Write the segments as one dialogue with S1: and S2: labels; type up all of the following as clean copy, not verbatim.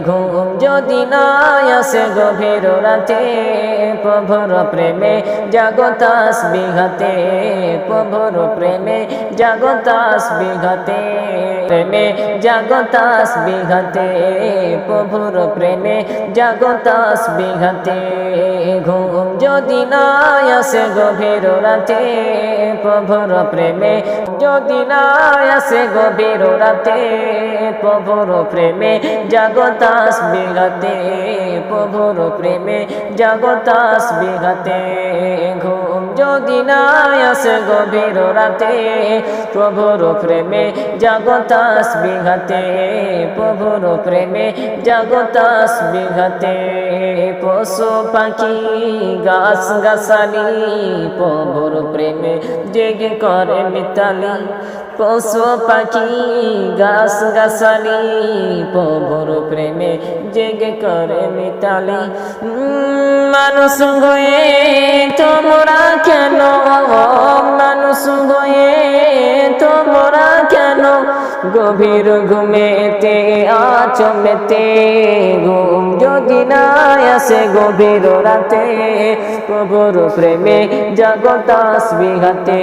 S1: ঘুম যদি না আসে গভীর রাতে, প্রভুর প্রেমে জাগো তাসবিহ হাতে, প্রভুর প্রেমে জাগো তাসবিহ হাতে, প্রেমে জাগো তাসবিহ হাতে, প্রভুর প্রেমে জাগো তাসবিহ হাতে। ঘুম যদি না আসে গভীর রাতে, প্রভুর প্রেমে যদি না আসে গভীর রাতে, প্রভুর প্রেমে জাগো তাসবিহ হাতে, প্রভুর প্রেমে জাগো তাসবিহ হাতে। ঘুম যদি না আসে গভীর রাতে, প্রভুর প্রেমে জাগো তাসবিহ হাতে, প্রভুর প্রেমে জাগো তাসবিহ হাতে। পশু পাখি গাছ গাছালি, প্রভুর প্রেমে জেগে করে মিতালি, পশু পাখি গাছ গাছালি, প্রভুর প্রেমে জেগে করে মিতালি। মানুষ হয়ে তোমরা কেন, মানুষ হয়ে তোমরা কেন গভীর ঘুমেতে আছো মেতে। ঘুম যদি না আসে গভীর রাতে, প্রভুর প্রেমে জাগো তাসবিহ হাতে,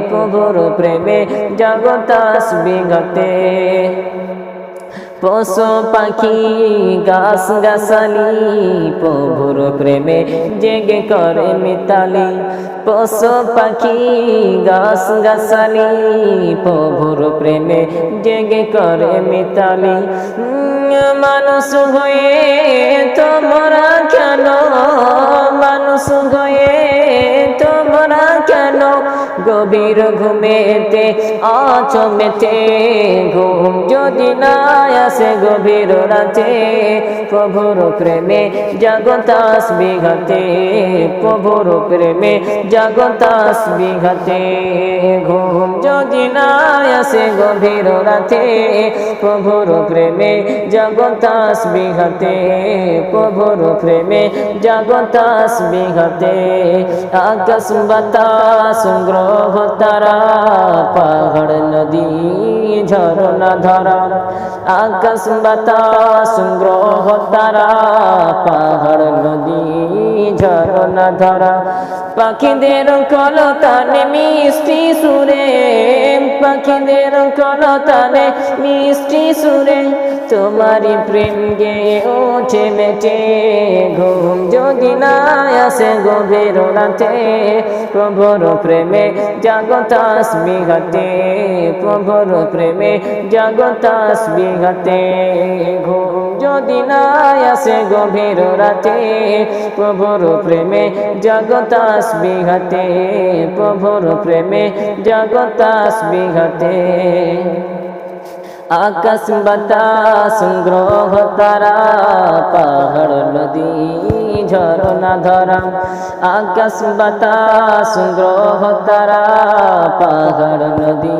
S1: প্রভুর প্রেমে জাগো তাসবিহ হাতে। পশু পাখি গাছ গাছালি, প্রভুর প্রেমে জেগে করে মিতালি, পশু পাখি গাছ গাছালি, প্রভুর প্রেমে জেগে করে মিতালি। মানুষ হয়ে তোমরা কেন, মানুষ হয়ে তোমরা কেন গভীর ঘুমেতে আছো মেতে। ঘুম যদি না আসে গভীর রাতে, প্রভুর প্রেমে জাগো তাসবিহ হাতে, প্রভুর প্রেমে জাগো তাসবিহ হাতে। ঘুম যদি না আসে গভীর রাতে, প্রভুর প্রেমে জাগো তাসবিহ হাতে, প্রভুর প্রেমে জাগো তাসবিহ হাতে। আকাশ বাতাস গ্রহ তারা, পাহাড় নদী ঝরনা ধারা, আকাশ বাতাস গ্রহ তারা, পাহাড় নদী ঝরনা ধারা। পাখিদের কলতানে মিষ্টি সুরে, পাখিদের কলতানে মিষ্টি সুরে, তোমারি প্রেম গেয়ে ওঠে মেটে। ঘুম যদি না আসে গভীর রাতে, প্রভুর প্রেমে জাগো তাসবিহ হাতে, প্রভুর প্রেমে জাগো তাসবিহ হাতে। ঘুম যদি না আসে গভীর রাতে, প্রভুর প্রেমে জাগো তাসবিহ হাতে, প্রভুর প্রেমে জাগো তাসবিহ হাতে। আকাশ বাতাস গ্রহ তারা, পাহাড় নদী ঝরনা ধরা, আকাশ বাতাস গ্রহ তারা, পাহাড় নদী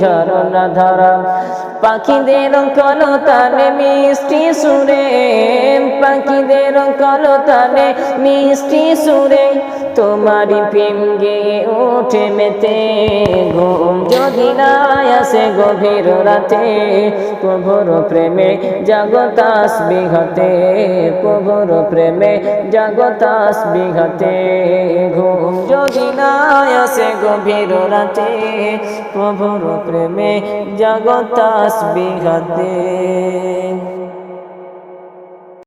S1: ঝরনা ধরা। পাখিদের কলতানে মিষ্টি সুরে, পাখিদের কলতানে মিষ্টি সুরে, তোমারি প্রেম গেয়ে ওঠে মেতে। ঘুম যদি না আসে গভীর রাতে, প্রভুর প্রেমে জাগো তাসবিহ হাতে, প্রভুর প্রেমে জাগো তাসবিহ হাতে। ঘুম যদি না আসে গভীর রাতে, প্রভুর প্রেমে জাগো তাসবিহ হাতে।